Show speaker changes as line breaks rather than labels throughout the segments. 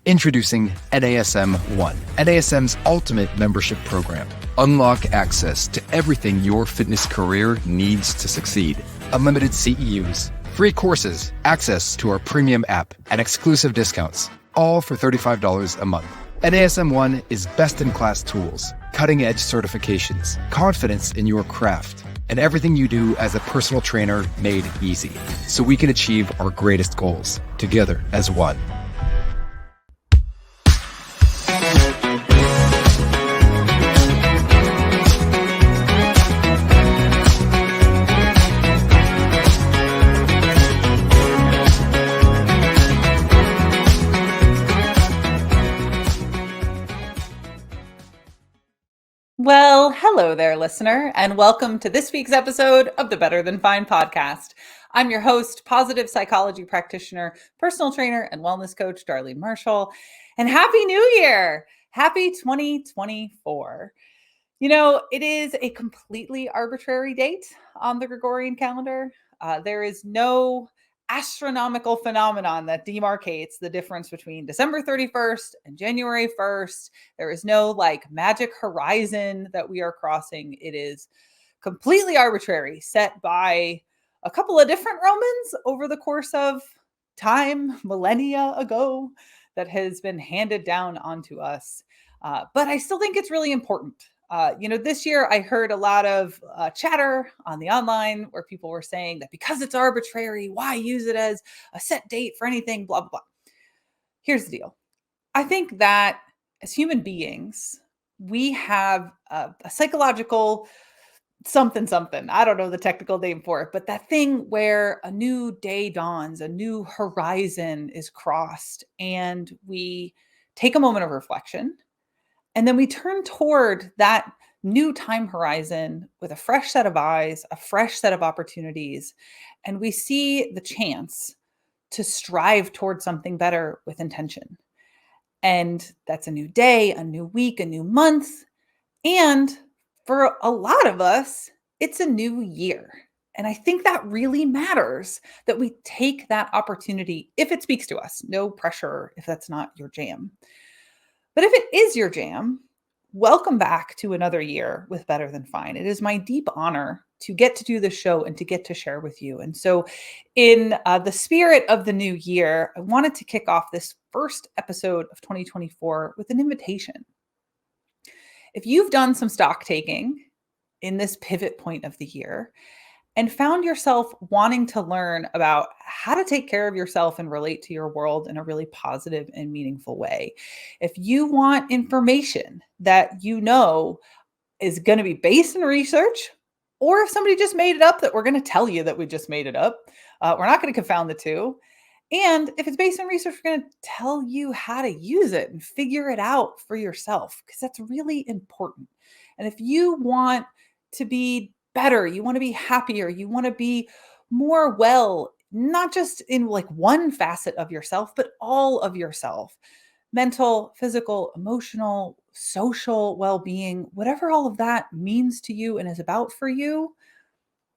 Introducing NASM 1, NASM's ultimate membership program. Unlock access to everything your fitness career needs to succeed. Unlimited CEUs, free courses, access to our premium app, and exclusive discounts, all for $35 a month. NASM 1 is best-in-class tools, cutting-edge certifications, confidence in your craft, and everything you do as a personal trainer made easy, so we can achieve our greatest goals together as one.
Well, hello there, listener, and welcome to this week's episode of the Better Than Fine podcast. I'm your host, positive psychology practitioner, personal trainer, and wellness coach, Darlene Marshall. And Happy New Year! Happy 2024. You know, it is a completely arbitrary date on the Gregorian calendar. There is no astronomical phenomenon that demarcates the difference between December 31st and January 1st. There is no magic horizon that we are crossing. It is completely arbitrary, set by a couple of different Romans over the course of time, millennia ago, that has been handed down onto us. But I still think it's really important. This year I heard a lot of chatter on the online where people were saying that because it's arbitrary, why use it as a set date for anything, blah, blah, blah. Here's the deal. I think that as human beings, we have a psychological something. I don't know the technical name for it, but that thing where a new day dawns, a new horizon is crossed, and we take a moment of reflection. And then we turn toward that new time horizon with a fresh set of eyes, a fresh set of opportunities, and we see the chance to strive towards something better with intention. And that's a new day, a new week, a new month. And for a lot of us, it's a new year. And I think that really matters, that we take that opportunity if it speaks to us. No pressure if that's not your jam. But if it is your jam, welcome back to another year with Better Than Fine. It is my deep honor to get to do this show and to get to share with you. And so in the spirit of the new year, I wanted to kick off this first episode of 2024 with an invitation. If you've done some stock taking in this pivot point of the year and found yourself wanting to learn about how to take care of yourself and relate to your world in a really positive and meaningful way. If you want information that you know is going to be based in research, or if somebody just made it up that we're going to tell you that we just made it up, we're not going to confound the two. And if it's based on research, we're going to tell you how to use it and figure it out for yourself, because that's really important. And if you want to be better, you want to be happier, you want to be more well, not just in one facet of yourself, but all of yourself, mental, physical, emotional, social well-being, whatever all of that means to you and is about for you,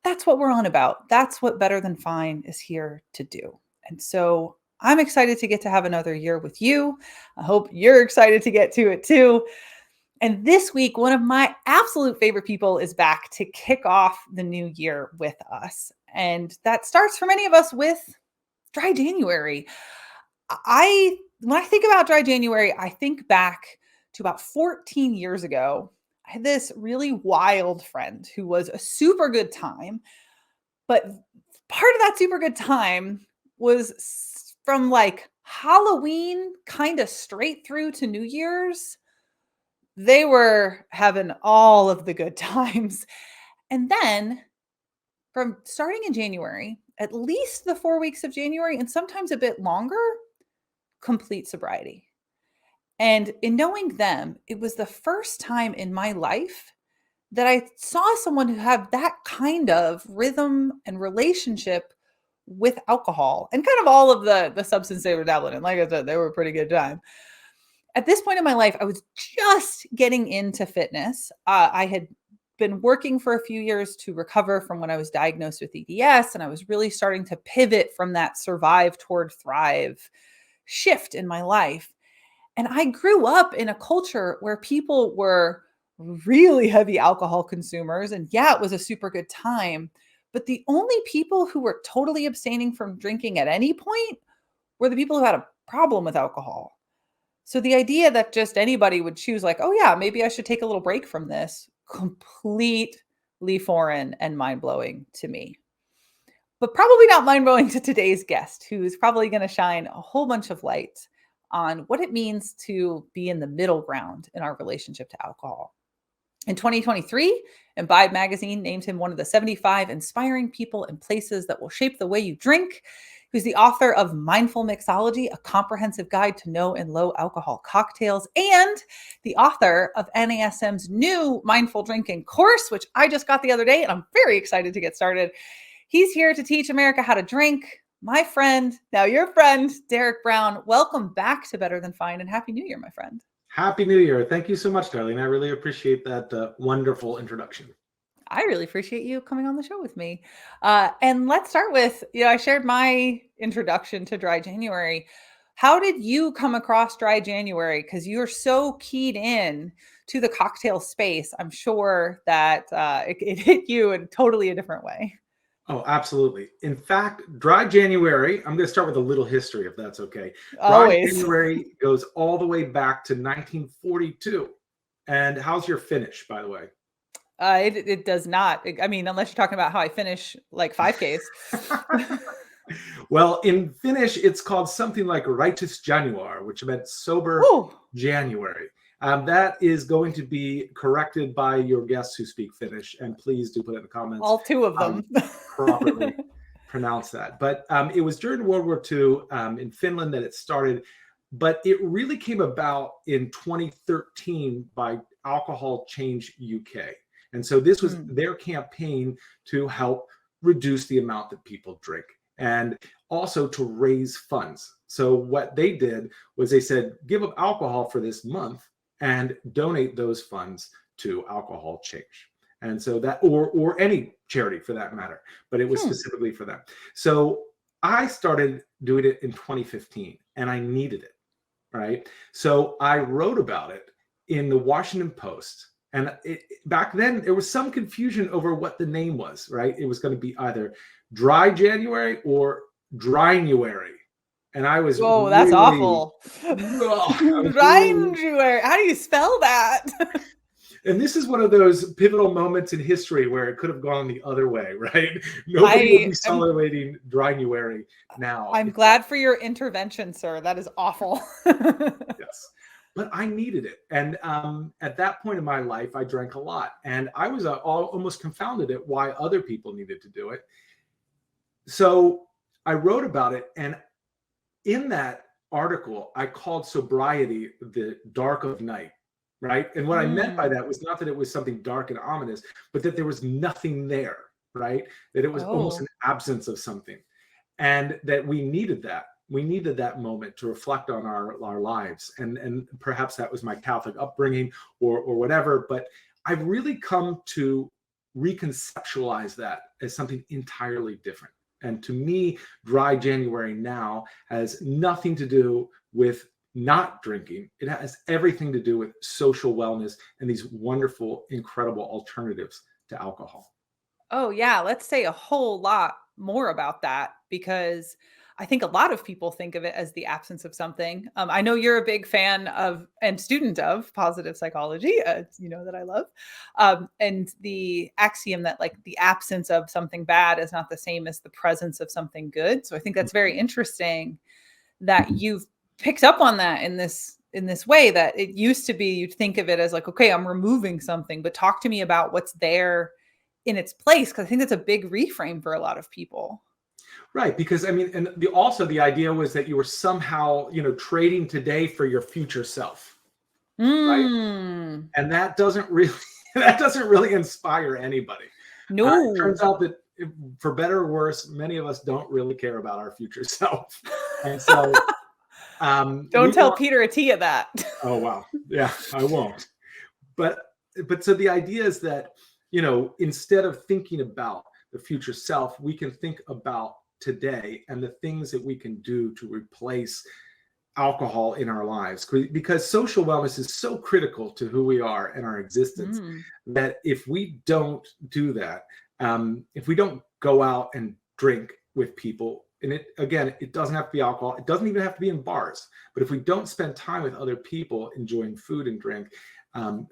that's what we're on about. That's what Better Than Fine is here to do. And so I'm excited to get to have another year with you. I hope you're excited to get to it too. And this week, one of my absolute favorite people is back to kick off the new year with us. And that starts for many of us with Dry January. When I think about Dry January, I think back to about 14 years ago. I had this really wild friend who was a super good time. But part of that super good time was from Halloween kind of straight through to New Year's. They were having all of the good times. And then from starting in January, at least the 4 weeks of January, and sometimes a bit longer, complete sobriety. And in knowing them, it was the first time in my life that I saw someone who had that kind of rhythm and relationship with alcohol and kind of all of the substance they were dabbling in. Like I said, they were a pretty good time. At this point in my life, I was just getting into fitness. I had been working for a few years to recover from when I was diagnosed with EDS, and I was really starting to pivot from that survive toward thrive shift in my life. And I grew up in a culture where people were really heavy alcohol consumers. And yeah, it was a super good time. But the only people who were totally abstaining from drinking at any point were the people who had a problem with alcohol. So the idea that just anybody would choose, like, oh, yeah, maybe I should take a little break from this, completely foreign and mind blowing to me. But probably not mind blowing to today's guest, who's probably going to shine a whole bunch of light on what it means to be in the middle ground in our relationship to alcohol. In 2023, Imbibe magazine named him one of the 75 inspiring people and places that will shape the way you drink. Who's the author of Mindful Mixology, a comprehensive guide to no and low alcohol cocktails, and the author of NASM's new mindful drinking course, which I just got the other day, and I'm very excited to get started. He's here to teach America how to drink. My friend, now your friend, Derek Brown. Welcome back to Better Than Fine, and Happy New Year, my friend.
Happy New Year. Thank you so much, Darlene. I really appreciate that wonderful introduction.
I really appreciate you coming on the show with me. And let's start with, I shared my introduction to Dry January. How did you come across Dry January? Because you're so keyed in to the cocktail space. I'm sure that it hit you in totally a different way.
Oh, absolutely. In fact, Dry January, I'm going to start with a little history, if that's okay.
Always.
Dry January goes all the way back to 1942. And how's your finish, by the way?
It does not. I mean, unless you're talking about how I finish like 5Ks.
Well, in Finnish, it's called something like Righteous Januar, which meant sober January. That is going to be corrected by your guests who speak Finnish, and please do put it in the comments.
All two of them.
Properly pronounce that. But it was during World War II in Finland that it started, but it really came about in 2013 by Alcohol Change UK. And so this was their campaign to help reduce the amount that people drink and also to raise funds. So what they did was they said, give up alcohol for this month and donate those funds to Alcohol Change. And so that, or any charity for that matter, but it was specifically for them. So I started doing it in 2015 and I needed it, right? So I wrote about it in the Washington Post. And back then there was some confusion over what the name was, right? It was going to be either Dry January or Drynuary. And I was
that's awful. Drynuary. How do you spell that?
And this is one of those pivotal moments in history where it could have gone the other way, right? Nobody would be celebrating Drynuary now.
I'm glad for your intervention, sir. That is awful.
Yes. But I needed it. And at that point in my life, I drank a lot. And I was almost confounded at why other people needed to do it. So I wrote about it. And in that article, I called sobriety the dark of night, right? And what I meant by that was not that it was something dark and ominous, but that there was nothing there, right? That it was almost an absence of something. And that we needed that. We needed that moment to reflect on our lives. And perhaps that was my Catholic upbringing or whatever, but I've really come to reconceptualize that as something entirely different. And to me, Dry January now has nothing to do with not drinking. It has everything to do with social wellness and these wonderful, incredible alternatives to alcohol.
Oh, yeah. Let's say a whole lot more about that, because I think a lot of people think of it as the absence of something. I know you're a big fan of and student of positive psychology, you know that I love. And the axiom that like the absence of something bad is not the same as the presence of something good. So I think that's very interesting that you've picked up on that in this way, that it used to be you'd think of it as like, okay, I'm removing something, but talk to me about what's there in its place, because I think that's a big reframe for a lot of people.
Right, because I mean, and also the idea was that you were somehow, trading today for your future self, right? And that doesn't really inspire anybody.
No,
it turns out that for better or worse, many of us don't really care about our future self, and so
don't tell Peter Attia that.
Oh wow, yeah, I won't. But so the idea is that instead of thinking about the future self, we can think about today and the things that we can do to replace alcohol in our lives, because social wellness is so critical to who we are and our existence, that if we don't do that, if we don't go out and drink with people, and it doesn't have to be alcohol, it doesn't even have to be in bars, but if we don't spend time with other people enjoying food and drink,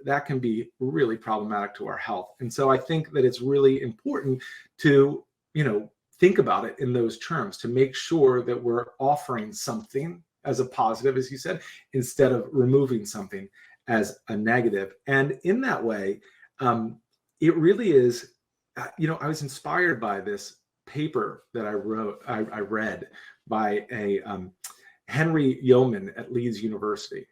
that can be really problematic to our health. And so I think that it's really important to, think about it in those terms, to make sure that we're offering something as a positive, as you said, instead of removing something as a negative. And in that way, it really is, I was inspired by this paper that I read by a Henry Yeoman at Leeds University.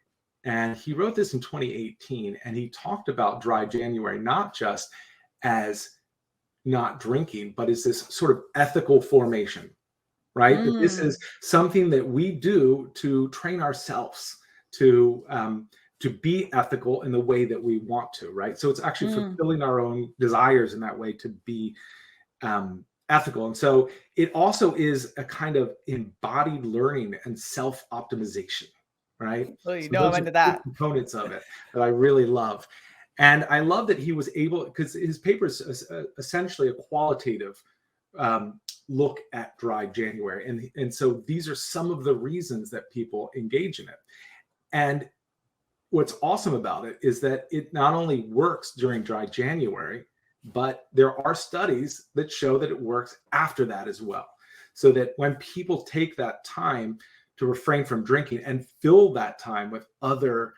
And he wrote this in 2018, and he talked about dry January, not just as not drinking, but as this sort of ethical formation, right? That this is something that we do to train ourselves to be ethical in the way that we want to, right? So it's actually fulfilling our own desires in that way to be ethical. And so it also is a kind of embodied learning and self-optimization, right?
Well,
So those
I'm into that.
components of it that I really love. And I love that he was able, because his paper is essentially a qualitative look at dry January. And so these are some of the reasons that people engage in it. And what's awesome about it is that it not only works during dry January, but there are studies that show that it works after that as well. So that when people take that time to refrain from drinking and fill that time with other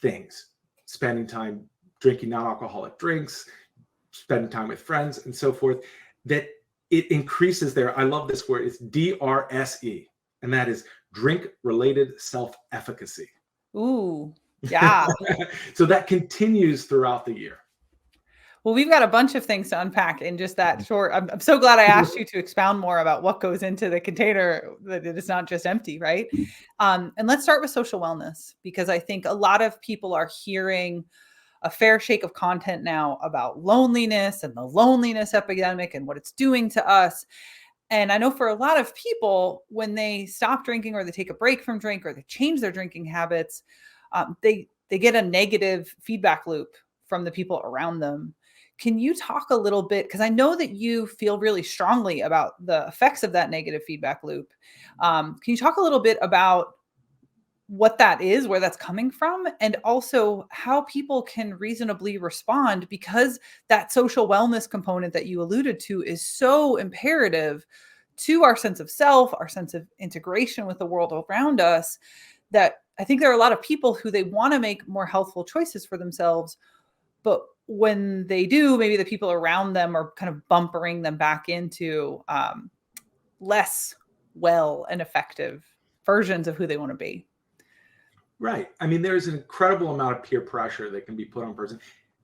things, spending time drinking non-alcoholic drinks, spending time with friends and so forth, that it increases I love this word, it's DRSE, and that is drink-related self-efficacy.
Ooh, yeah.
So that continues throughout the year.
Well, we've got a bunch of things to unpack in just that short. I'm so glad I asked you to expound more about what goes into the container, that it is not just empty, right? And let's start with social wellness, because I think a lot of people are hearing a fair shake of content now about loneliness and the loneliness epidemic and what it's doing to us. And I know for a lot of people, when they stop drinking or they take a break from drink or they change their drinking habits, they get a negative feedback loop from the people around them. Can you talk a little bit, because I know that you feel really strongly about the effects of that negative feedback loop. Can you talk a little bit about what that is, where that's coming from, and also how people can reasonably respond, because that social wellness component that you alluded to is so imperative to our sense of self, our sense of integration with the world around us, that I think there are a lot of people who they want to make more healthful choices for themselves, but when they do, maybe the people around them are kind of bumpering them back into less well and effective versions of who they want to be.
Right. I mean, there's an incredible amount of peer pressure that can be put on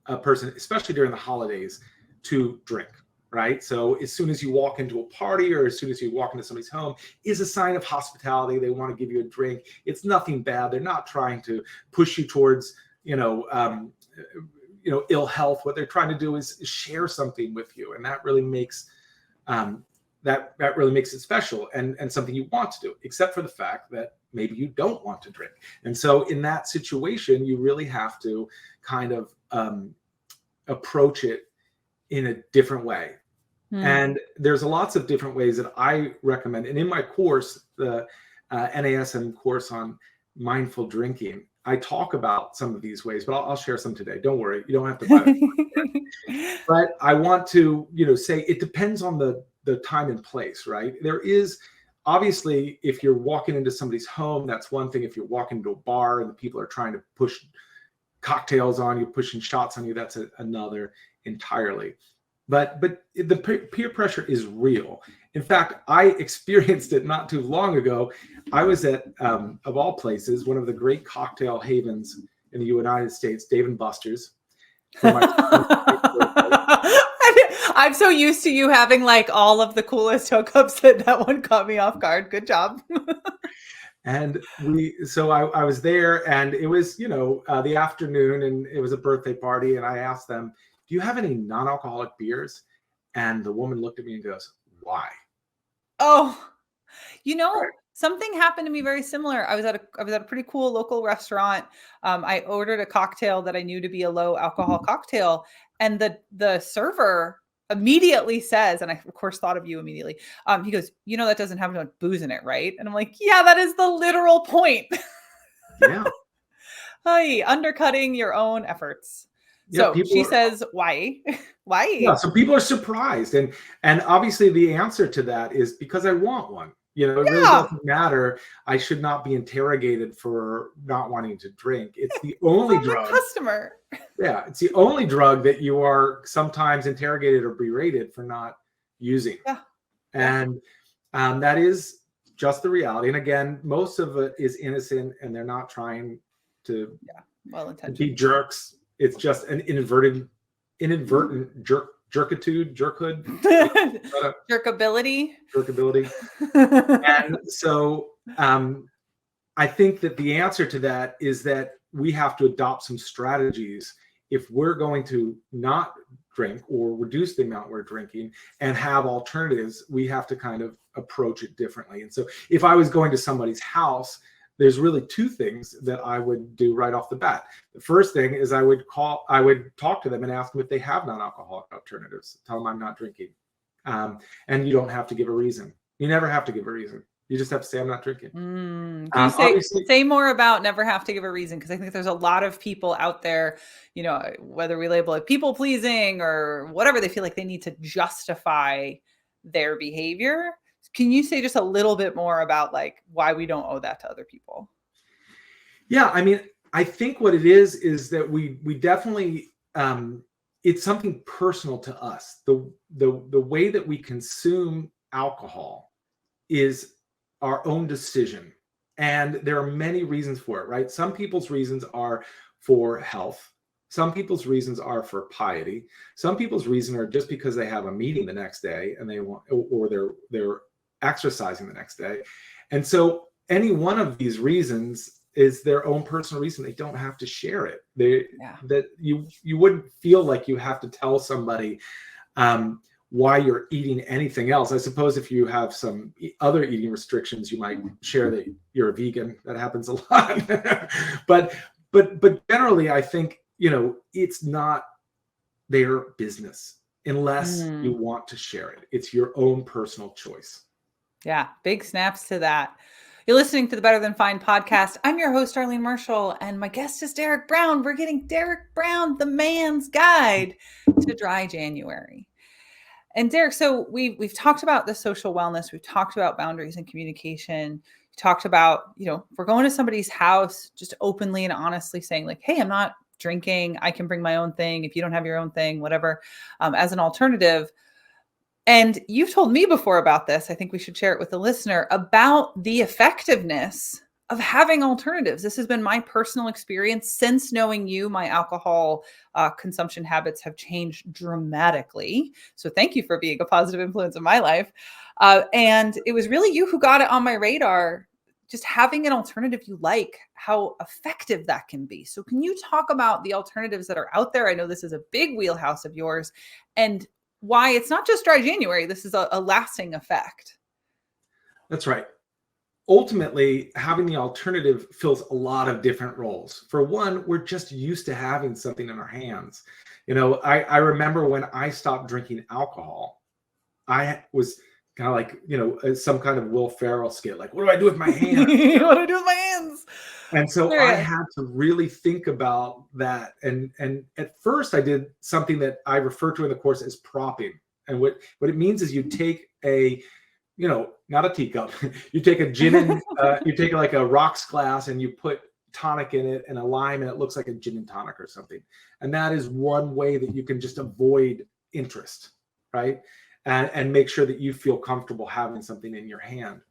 a person, especially during the holidays, to drink, right? So as soon as you walk into a party or as soon as you walk into somebody's home is a sign of hospitality. They want to give you a drink. It's nothing bad. They're not trying to push you towards, ill health. What they're trying to do is share something with you. And that really makes that really makes it special and something you want to do, except for the fact that maybe you don't want to drink. And so in that situation, you really have to kind of approach it in a different way. And there's lots of different ways that I recommend. And in my course, the NASM course on mindful drinking, I talk about some of these ways, but I'll share some today. Don't worry, you don't have to buy it. But I want to, say it depends on the time and place, right? There is obviously, if you're walking into somebody's home, that's one thing. If you're walking into a bar and the people are trying to push cocktails on you, pushing shots on you, that's another entirely. But the peer pressure is real. In fact, I experienced it not too long ago. I was at, of all places, one of the great cocktail havens in the United States, Dave & Buster's. For my
I'm so used to you having like all of the coolest hookups that one caught me off guard. Good job.
And I was there, and it was, the afternoon, and it was a birthday party. And I asked them, do you have any non-alcoholic beers? And the woman looked at me and goes, why?
Oh,
Right.
Something happened to me very similar. I was at a pretty cool local restaurant. I ordered a cocktail that I knew to be a low alcohol cocktail, and the server immediately says, and I of course thought of you immediately. He goes, that doesn't have no booze in it, right? And I'm like, yeah, that is the literal point.
Yeah.
Hi, undercutting your own efforts.
Yeah,
So she says, why? Why?
Yeah, so people are surprised. And obviously the answer to that is because I want one. It really doesn't matter. I should not be interrogated for not wanting to drink. It's the only drug.
Customer.
Yeah, it's the only drug that you are sometimes interrogated or berated for not using.
Yeah.
And that is just the reality. And again, most of it is innocent, and they're not trying to be jerks. It's just an inadvertent jerkitude, jerkhood,
jerkability.
And so I think that the answer to that is that we have to adopt some strategies if we're going to not drink or reduce the amount we're drinking and have alternatives. We have to kind of approach it differently. And so if I was going to somebody's house, there's really two things that I would do right off the bat. The first thing is I would talk to them and ask them if they have non-alcoholic alternatives. Tell them I'm not drinking. And you don't have to give a reason. You never have to give a reason. You just have to say I'm not drinking.
Can you say more about never have to give a reason? Because I think there's a lot of people out there, whether we label it people pleasing or whatever, they feel like they need to justify their behavior. Can you say just a little bit more about like why we don't owe that to other people?
Yeah, I mean, I think what it is that we definitely it's something personal to us. The way that we consume alcohol is our own decision, and there are many reasons for it, right? Some people's reasons are for health. Some people's reasons are for piety. Some people's reasons are just because they have a meeting the next day and they want, or they're exercising the next day. And so any one of these reasons is their own personal reason. They don't have to share it. That you wouldn't feel like you have to tell somebody why you're eating anything else. I suppose if you have some other eating restrictions, you might share that you're a vegan. That happens a lot. but generally, I think, it's not their business unless you want to share it. It's your own personal choice.
Yeah, big snaps to that. You're listening to the Better Than Fine podcast. I'm your host, Darlene Marshall, and my guest is Derek Brown. We're getting Derek Brown, the man's guide to dry January. And Derek, so we've talked about the social wellness. We've talked about boundaries and communication. We talked about, if we're going to somebody's house, just openly and honestly saying like, hey, I'm not drinking. I can bring my own thing. If you don't have your own thing, whatever, as an alternative. And you've told me before about this. I think we should share it with the listener about the effectiveness of having alternatives. This has been my personal experience since knowing you. My alcohol consumption habits have changed dramatically. So thank you for being a positive influence in my life. And it was really you who got it on my radar, just having an alternative you like, how effective that can be. So can you talk about the alternatives that are out there? I know this is a big wheelhouse of yours, and why it's not just dry January. This is a lasting effect. That's
right. Ultimately, having the alternative fills a lot of different roles. For one, we're just used to having something in our hands. I remember when I stopped drinking alcohol, I was kind of like, some kind of Will Ferrell skit. Like, what do I do with my hands?
What do I do with my hands?
And so I had to really think about that. And at first I did something that I refer to in the course as propping. And what it means is you take not a teacup, you take a gin and you take like a rocks glass and you put tonic in it and a lime, and it looks like a gin and tonic or something. And that is one way that you can just avoid interest, right? And make sure that you feel comfortable having something in your hand.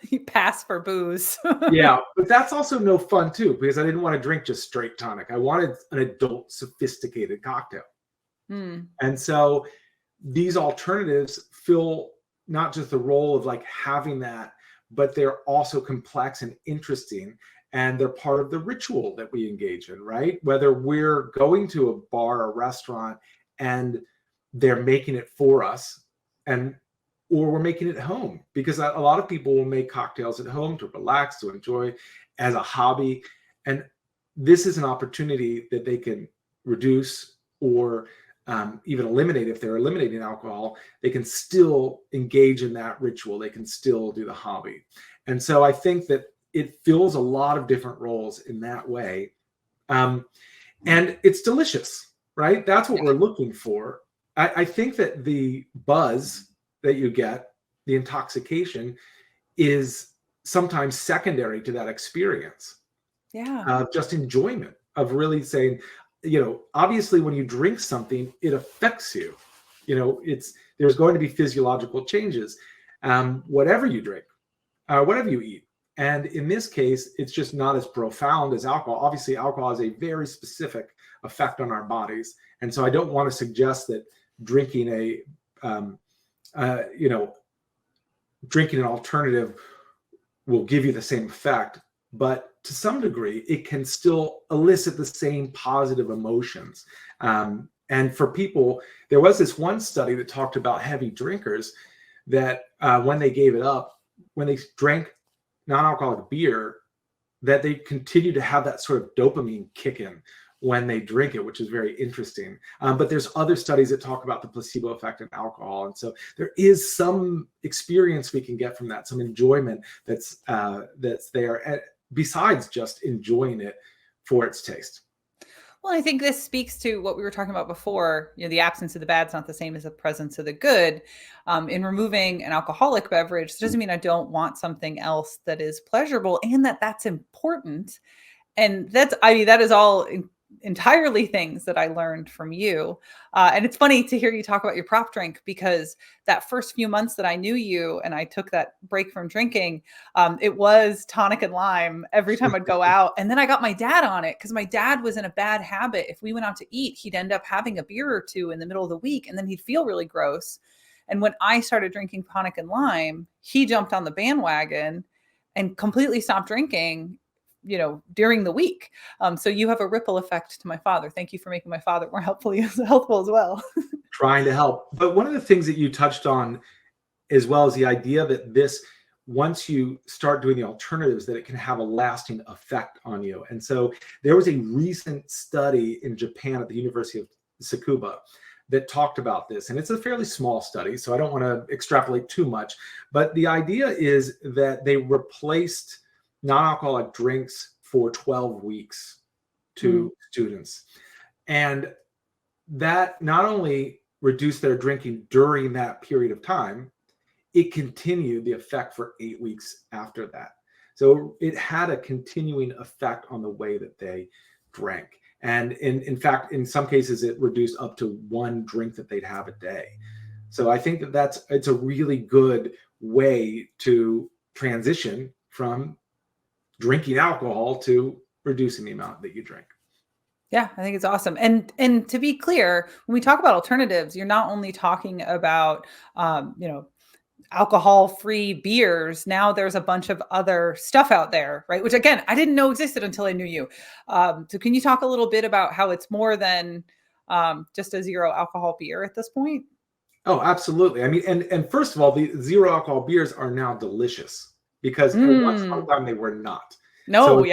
You pass for booze.
Yeah, but that's also no fun too, because I didn't want to drink just straight tonic. I wanted an adult, sophisticated cocktail. And so these alternatives fill not just the role of like having that, but they're also complex and interesting, and they're part of the ritual that we engage in, right? Whether we're going to a bar or restaurant and they're making it for us, and or we're making it at home, because a lot of people will make cocktails at home to relax, to enjoy as a hobby. And this is an opportunity that they can reduce or even eliminate. If they're eliminating alcohol, they can still engage in that ritual. They can still do the hobby. And so I think that it fills a lot of different roles in that way. And it's delicious, right? That's what we're looking for. I think that the buzz that you get, the intoxication, is sometimes secondary to that experience. Just enjoyment of really saying, obviously when you drink something, it affects you. There's going to be physiological changes, whatever you drink, whatever you eat. And in this case, it's just not as profound as alcohol. Obviously, alcohol has a very specific effect on our bodies. And so I don't want to suggest that drinking drinking an alternative will give you the same effect, but to some degree, it can still elicit the same positive emotions. And for people, there was this one study that talked about heavy drinkers that when they gave it up, when they drank non-alcoholic beer, that they continue to have that sort of dopamine kick in when they drink it, which is very interesting. But there's other studies that talk about the placebo effect in alcohol. And so there is some experience we can get from that, some enjoyment that's there, besides just enjoying it for its taste.
Well, I think this speaks to what we were talking about before. The absence of the bad is not the same as the presence of the good. In removing an alcoholic beverage, it doesn't mean I don't want something else that is pleasurable and that's important. And that is all entirely things that I learned from you. And it's funny to hear you talk about your prop drink, because that first few months that I knew you and I took that break from drinking, it was tonic and lime every time I'd go out. And then I got my dad on it because my dad was in a bad habit. If we went out to eat, he'd end up having a beer or two in the middle of the week, and then he'd feel really gross. And when I started drinking tonic and lime, he jumped on the bandwagon and completely stopped drinking during the week. So you have a ripple effect to my father. Thank you for making my father more helpful as well.
Trying to help. But one of the things that you touched on as well is the idea that once you start doing the alternatives, that it can have a lasting effect on you. And so there was a recent study in Japan at the University of Tsukuba that talked about this. And it's a fairly small study, so I don't want to extrapolate too much. But the idea is that they replaced non-alcoholic drinks for 12 weeks to students. And that not only reduced their drinking during that period of time, it continued the effect for 8 weeks after that. So it had a continuing effect on the way that they drank. And in fact, in some cases, it reduced up to one drink that they'd have a day. So I think it's a really good way to transition from drinking alcohol to reducing the amount that you drink.
Yeah, I think it's awesome. And to be clear, when we talk about alternatives, you're not only talking about, alcohol-free beers. Now there's a bunch of other stuff out there, right? Which again, I didn't know existed until I knew you. So can you talk a little bit about how it's more than just a zero alcohol beer at this point?
Oh, absolutely. I mean, and first of all, the zero alcohol beers are now delicious, because at once upon a time they were not.
No,
so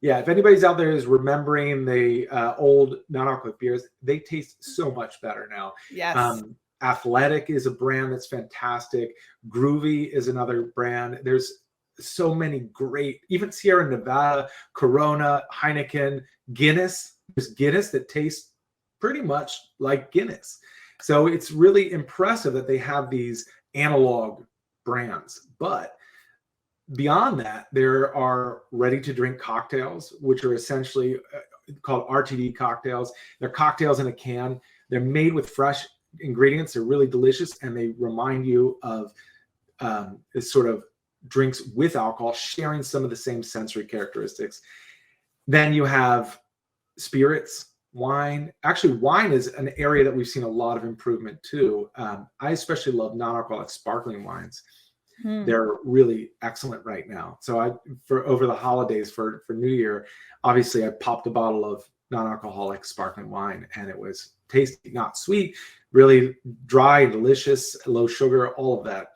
if anybody's out there is remembering the old non-alcoholic beers, they taste so much better now.
Yes.
Athletic is a brand that's fantastic. Groovy is another brand. There's so many great, even Sierra Nevada, Corona, Heineken, Guinness. There's Guinness that tastes pretty much like Guinness. So it's really impressive that they have these analog brands. But beyond that, there are ready-to-drink cocktails, which are essentially called RTD cocktails. They're cocktails in a can. They're made with fresh ingredients. They're really delicious, and they remind you of this sort of drinks with alcohol, sharing some of the same sensory characteristics. Then you have spirits, wine. Actually, wine is an area that we've seen a lot of improvement too. I especially love non-alcoholic sparkling wines. They're really excellent right now. So for over the holidays for New Year, obviously I popped a bottle of non-alcoholic sparkling wine, and it was tasty, not sweet, really dry, delicious, low sugar, all of that.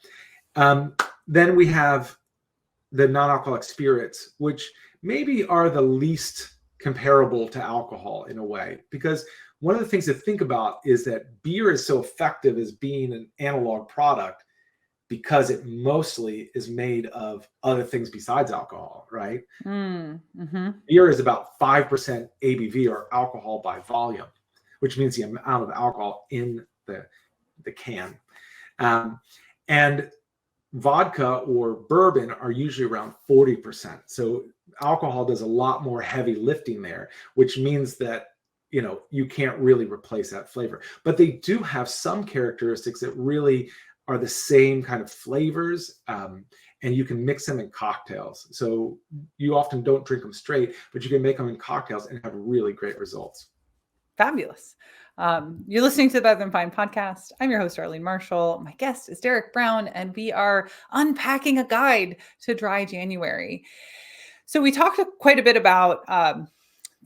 Then we have the non-alcoholic spirits, which maybe are the least comparable to alcohol in a way, because one of the things to think about is that beer is so effective as being an analog product because it mostly is made of other things besides alcohol, right?
Mm-hmm.
Beer is about 5% ABV, or alcohol by volume, which means the amount of alcohol in the can. And vodka or bourbon are usually around 40%. So alcohol does a lot more heavy lifting there, which means that, you know, you can't really replace that flavor. But they do have some characteristics that really are the same kind of flavors, and you can mix them in cocktails. So you often don't drink them straight, but you can make them in cocktails and have really great results.
Fabulous. You're listening to the Better Than Fine podcast. I'm your host, Darlene Marshall. My guest is Derek Brown, and we are unpacking a guide to dry January. So we talked quite a bit about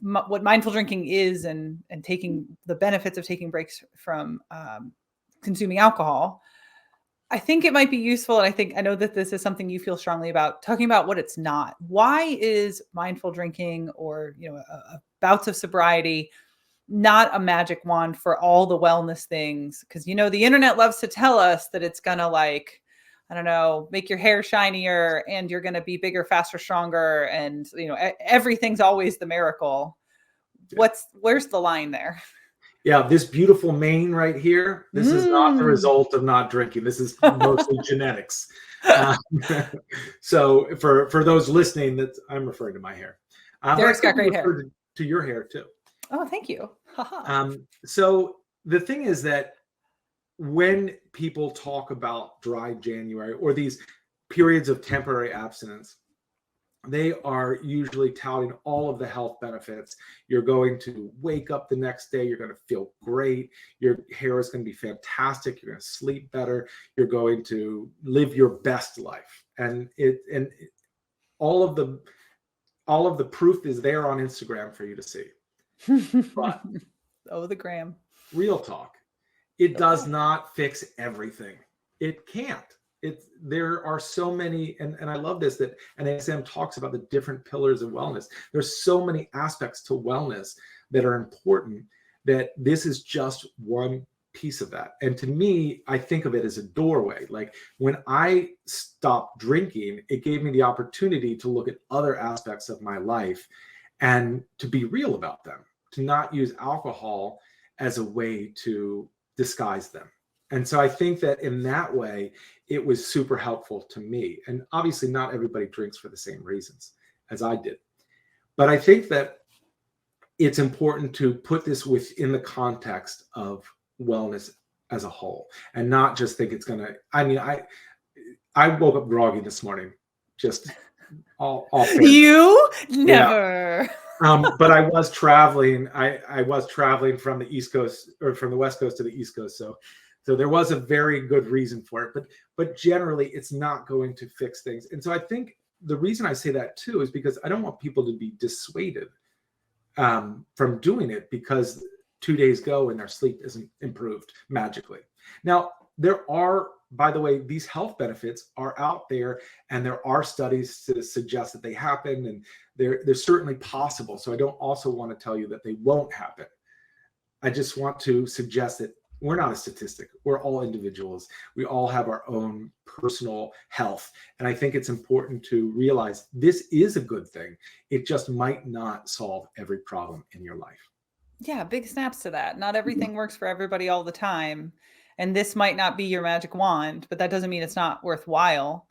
what mindful drinking is, and taking the benefits of taking breaks from consuming alcohol. I think it might be useful, and I know that this is something you feel strongly about, talking about what it's not. Why is mindful drinking, or bouts of sobriety, not a magic wand for all the wellness things? Because the internet loves to tell us that it's gonna, like, I don't know, make your hair shinier, and you're gonna be bigger, faster, stronger, and everything's always the miracle. Where's the line there?
Yeah, this beautiful mane right here, this is not the result of not drinking. This is mostly genetics. So for those listening, that I'm referring to my hair.
Derek's got great hair.
To your hair too.
Oh, thank you.
So the thing is that when people talk about dry January or these periods of temporary abstinence, they are usually touting all of the health benefits. You're going to wake up the next day, you're going to feel great, your hair is going to be fantastic, you're going to sleep better, you're going to live your best life. And all of the proof is there on Instagram for you to see. But
the gram.
Real talk. It does not fix everything. It can't. There are so many, and I love this, that NASM talks about the different pillars of wellness. There's so many aspects to wellness that are important, that this is just one piece of that. And to me, I think of it as a doorway. Like, when I stopped drinking, it gave me the opportunity to look at other aspects of my life and to be real about them, to not use alcohol as a way to disguise them. And so I think that in that way, it was super helpful to me. And obviously not everybody drinks for the same reasons as I did. But I think that it's important to put this within the context of wellness as a whole, and not just think it's going to, I woke up groggy this morning, just all
You never.
Yeah. But I was traveling. I was traveling from the East Coast, or from the West Coast to the East Coast. So there was a very good reason for it. But generally, it's not going to fix things. And so I think the reason I say that too is because I don't want people to be dissuaded from doing it because 2 days go and their sleep isn't improved magically. Now, there are, by the way, these health benefits are out there, and there are studies to suggest that they happen, and they're certainly possible. So I don't also want to tell you that they won't happen. I just want to suggest that we're not a statistic. We're all individuals. We all have our own personal health. And I think it's important to realize this is a good thing. It just might not solve every problem in your life.
Yeah, big snaps to that. Not everything works for everybody all the time. And this might not be your magic wand, but that doesn't mean it's not worthwhile.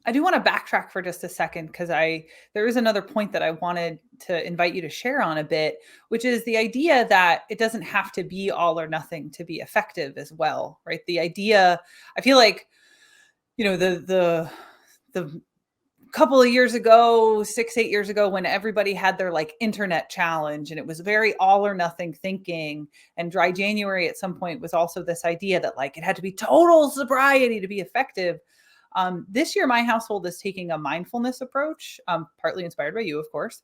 I do want to backtrack for just a second, because there is another point that I wanted to invite you to share on a bit, which is the idea that it doesn't have to be all or nothing to be effective as well, right? The idea, I feel like, the couple of years ago, 6-8 years ago, when everybody had their like internet challenge, and it was very all or nothing thinking, and dry January at some point was also this idea that like it had to be total sobriety to be effective. This year, my household is taking a mindfulness approach, partly inspired by you, of course.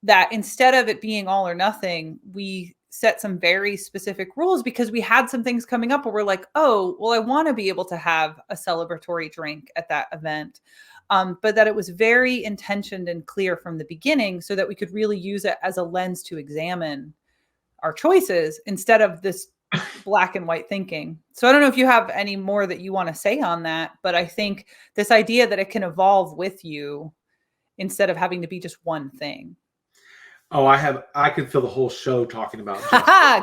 that instead of it being all or nothing, we set some very specific rules because we had some things coming up where we're like, oh, well, I want to be able to have a celebratory drink at that event. But that it was very intentioned and clear from the beginning so that we could really use it as a lens to examine our choices instead of this black and white thinking. So I don't know if you have any more that you want to say on that, but I think this idea that it can evolve with you instead of having to be just one thing.
Oh, I could fill the whole show talking about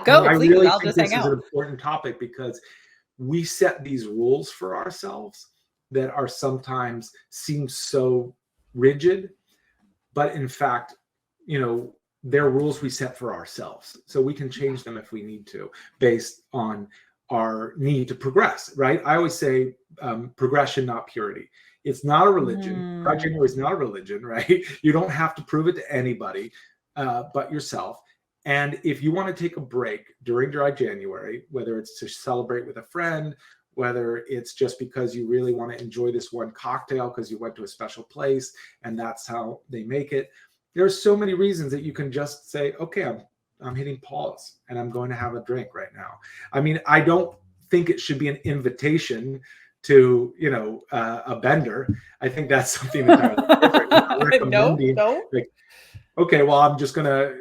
Go,
I
please.
really
I'll
think
just
this
hang
is
out.
an important topic because we set these rules for ourselves that are sometimes seem so rigid, but in fact, they're rules we set for ourselves. So we can change them if we need to, based on our need to progress, right? I always say progression, not purity. It's not a religion. Dry January is not a religion, right? You don't have to prove it to anybody but yourself. And if you want to take a break during Dry January, whether it's to celebrate with a friend, whether it's just because you really want to enjoy this one cocktail because you went to a special place and that's how they make it, there's so many reasons that you can just say, okay, I'm hitting pause and I'm going to have a drink right now. I mean, I don't think it should be an invitation to, a bender. I think that's something entirely different. I'm not recommending, like, okay, well, I'm just gonna,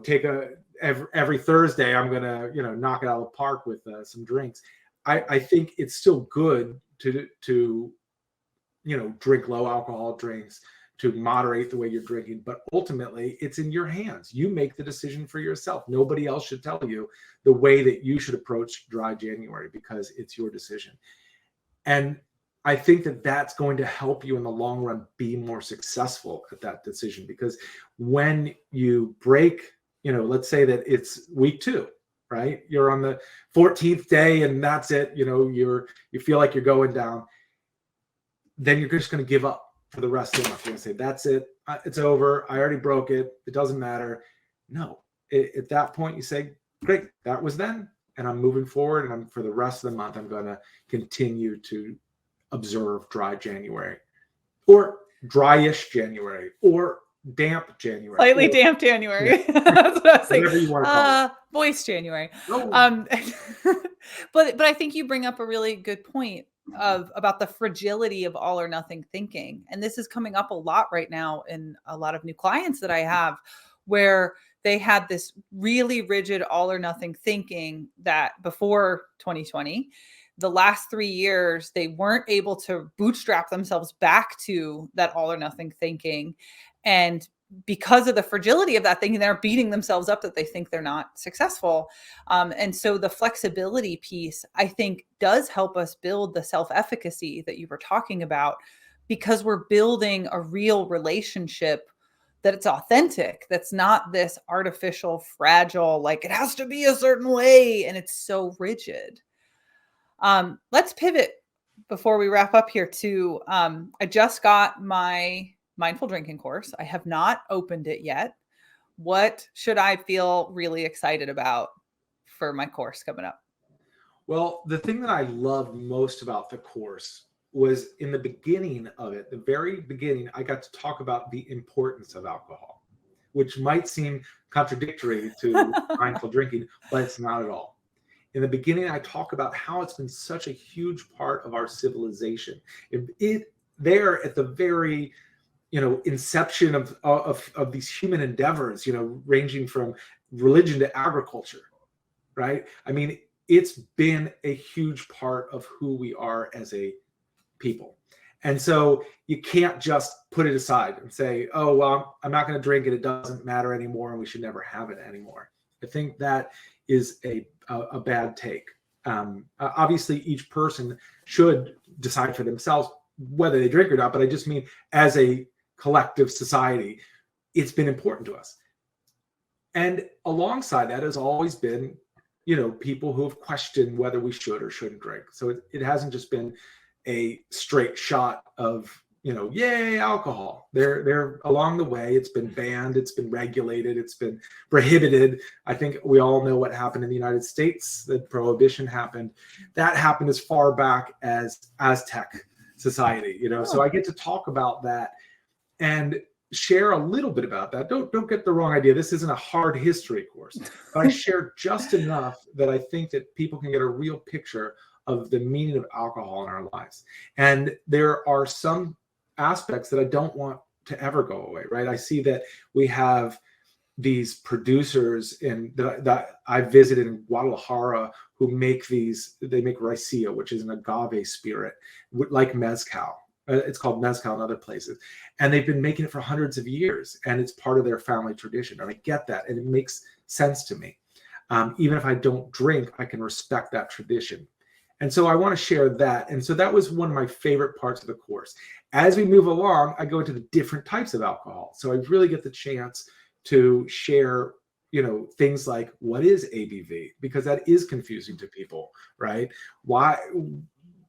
take every Thursday, I'm gonna, knock it out of the park with some drinks. I think it's still good to drink low alcohol drinks, to moderate the way you're drinking, but ultimately it's in your hands. You make the decision for yourself. Nobody else should tell you the way that you should approach Dry January because it's your decision. And I think that that's going to help you in the long run be more successful at that decision, because when you break, let's say that it's week 2, right? You're on the 14th day and that's it. You feel like you're going down. Then you're just going to give up for the rest of the month. You're going to say, that's it. It's over. I already broke it. It doesn't matter. No, at that point you say, great, that was then. And I'm moving forward. And for the rest of the month, I'm going to continue to observe Dry January, or dryish January, or damp January.
Slightly damp January. Yeah. That's what I was saying.
Whatever you want to call it.
Voice January.
Oh.
But I think you bring up a really good point about the fragility of all or nothing thinking. And this is coming up a lot right now in a lot of new clients that I have, where they had this really rigid all or nothing thinking that before 2020, the last 3 years, they weren't able to bootstrap themselves back to that all or nothing thinking. And because of the fragility of that thinking, they're beating themselves up that they think they're not successful. And so the flexibility piece, I think, does help us build the self-efficacy that you were talking about, because we're building a real relationship that it's authentic, that's not this artificial, fragile, like it has to be a certain way, and it's so rigid. Let's pivot before we wrap up here to, I just got my mindful drinking course. I have not opened it yet. What should I feel really excited about for my course coming up?
Well, the thing that I loved most about the course was in the beginning of it, the very beginning, I got to talk about the importance of alcohol, which might seem contradictory to mindful drinking, but it's not at all. In the beginning, I talk about how it's been such a huge part of our civilization. There at the very, inception of these human endeavors, ranging from religion to agriculture, right? I mean, it's been a huge part of who we are as a people. And so you can't just put it aside and say, oh, well, I'm not going to drink it. It doesn't matter anymore, and we should never have it anymore. I think that is a bad take. Obviously, each person should decide for themselves whether they drink or not, but I just mean as a collective society, it's been important to us. And alongside that has always been, people who have questioned whether we should or shouldn't drink. So it hasn't just been a straight shot of, yay, alcohol. They're along the way. It's been banned. It's been regulated. It's been prohibited. I think we all know what happened in the United States. The prohibition happened. That happened as far back as Aztec society, So I get to talk about that. And share a little bit about that. Don't get the wrong idea. This isn't a hard history course, but I share just enough that I think that people can get a real picture of the meaning of alcohol in our lives. And there are some aspects that I don't want to ever go away, right? I see that we have these producers that I visited in Guadalajara who make they make raicilla, which is an agave spirit, like mezcal. It's called mezcal in other places. And they've been making it for hundreds of years, and it's part of their family tradition. And I get that, and it makes sense to me. Even if I don't drink, I can respect that tradition. And so I want to share that. And so that was one of my favorite parts of the course. As we move along, I go into the different types of alcohol. So I really get the chance to share, things like, what is ABV? Because that is confusing to people, right? Why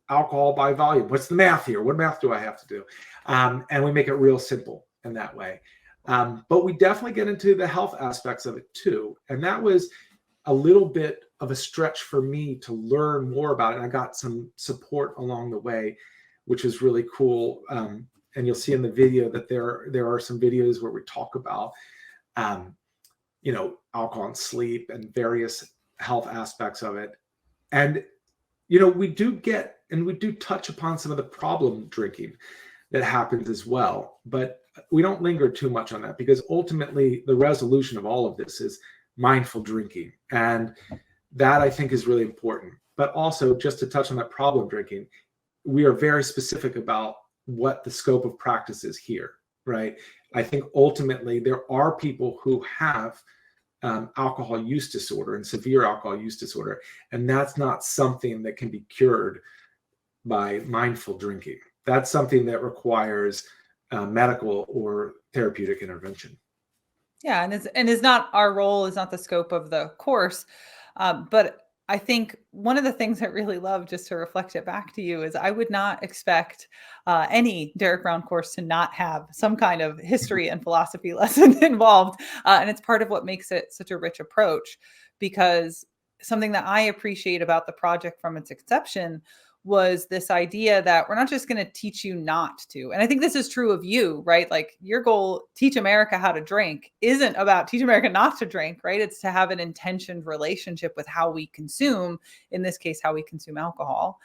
alcohol by volume? What's the math here? What math do I have to do? And we make it real simple in that way. But we definitely get into the health aspects of it too. And that was a little bit of a stretch for me to learn more about it. And I got some support along the way, which is really cool. And you'll see in the video that there are some videos where we talk about, alcohol and sleep and various health aspects of it. And, we do touch upon some of the problem drinking that happens as well, but we don't linger too much on that, because ultimately the resolution of all of this is mindful drinking. And that, I think, is really important. But also, just to touch on that problem drinking, we are very specific about what the scope of practice is here, right? I think ultimately there are people who have alcohol use disorder and severe alcohol use disorder, and that's not something that can be cured by mindful drinking. That's something that requires medical or therapeutic intervention.
Yeah, and is not our role, is not the scope of the course. But I think one of the things I really love, just to reflect it back to you, is I would not expect any Derek Brown course to not have some kind of history and philosophy lesson involved. And it's part of what makes it such a rich approach, because something that I appreciate about the project from its inception was this idea that we're not just going to teach you not to. And I think this is true of you, right? Like, your goal, teach America how to drink, isn't about teach America not to drink, right? It's to have an intentioned relationship with how we consume, in this case, how we consume alcohol.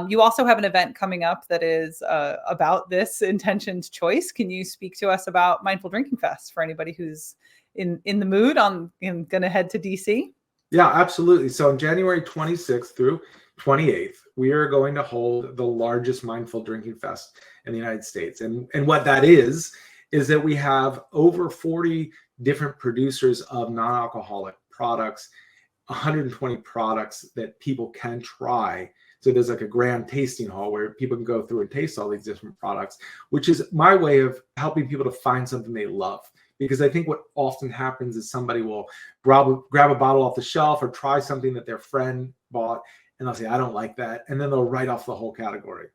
You also have an event coming up that is about this intentioned choice. Can you speak to us about Mindful Drinking Fest for anybody who's in the mood on going to head to DC?
Yeah, absolutely. So on January 26th through 28th, we are going to hold the largest Mindful Drinking Fest in the United States. And what that is that we have over 40 different producers of non-alcoholic products, 120 products that people can try. So there's like a grand tasting hall where people can go through and taste all these different products, which is my way of helping people to find something they love. Because I think what often happens is somebody will grab a bottle off the shelf or try something that their friend bought, and they'll say, I don't like that. And then they'll write off the whole category.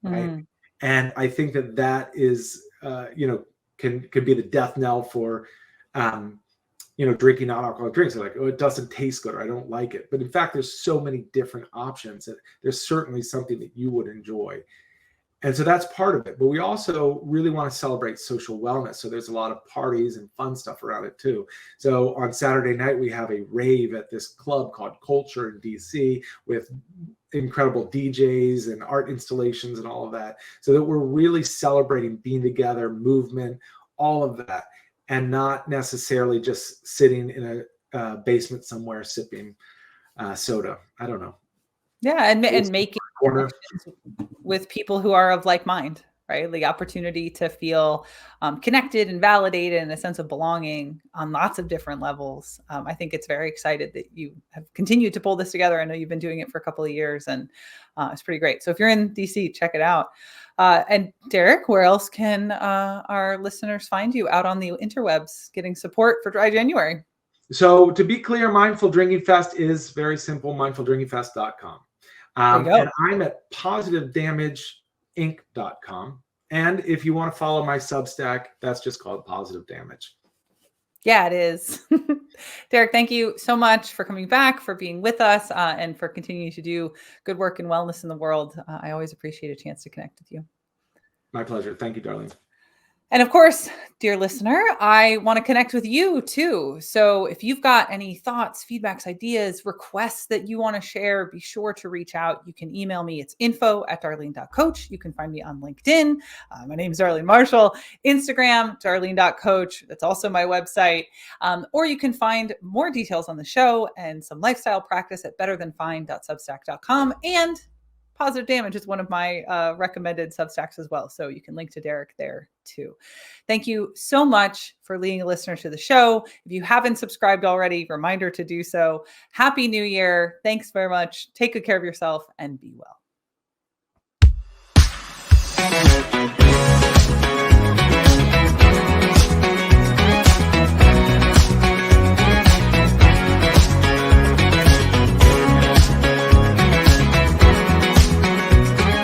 Right. And I think that is, can be the death knell for, drinking non-alcoholic drinks. They're like, oh, it doesn't taste good, or I don't like it. But in fact, there's so many different options that there's certainly something that you would enjoy. And so that's part of it. But we also really want to celebrate social wellness. So there's a lot of parties and fun stuff around it too. So on Saturday night, we have a rave at this club called Culture in DC with incredible DJs and art installations and all of that. So that we're really celebrating being together, movement, all of that, and not necessarily just sitting in a basement somewhere sipping soda. I don't know.
Yeah, and making with people who are of like mind, right? The opportunity to feel connected and validated, and a sense of belonging on lots of different levels. I think it's very excited that you have continued to pull this together. I know you've been doing it for a couple of years, and it's pretty great. So if you're in DC, check it out. And Derek, where else can our listeners find you out on the interwebs getting support for Dry January?
So to be clear, Mindful Drinking Fest is very simple, mindfuldrinkingfest.com. And I'm at positivedamageinc.com. And if you want to follow my Substack, that's just called Positive Damage.
Yeah, it is. Derek, thank you so much for coming back, for being with us, and for continuing to do good work and wellness in the world. I always appreciate a chance to connect with you.
My pleasure. Thank you, Darlene.
And of course, dear listener, I want to connect with you too. So if you've got any thoughts, feedbacks, ideas, requests that you want to share, be sure to reach out. You can email me. It's info@darlene.coach. You can find me on LinkedIn. My name is Darlene Marshall. Instagram, darlene.coach. That's also my website. Or you can find more details on the show and some lifestyle practice at betterthanfine.substack.com. And Positive Damage is one of my recommended Substacks as well. So you can link to Derek there too. Thank you so much for being a listener to the show. If you haven't subscribed already, reminder to do so. Happy New Year. Thanks very much. Take good care of yourself and be well.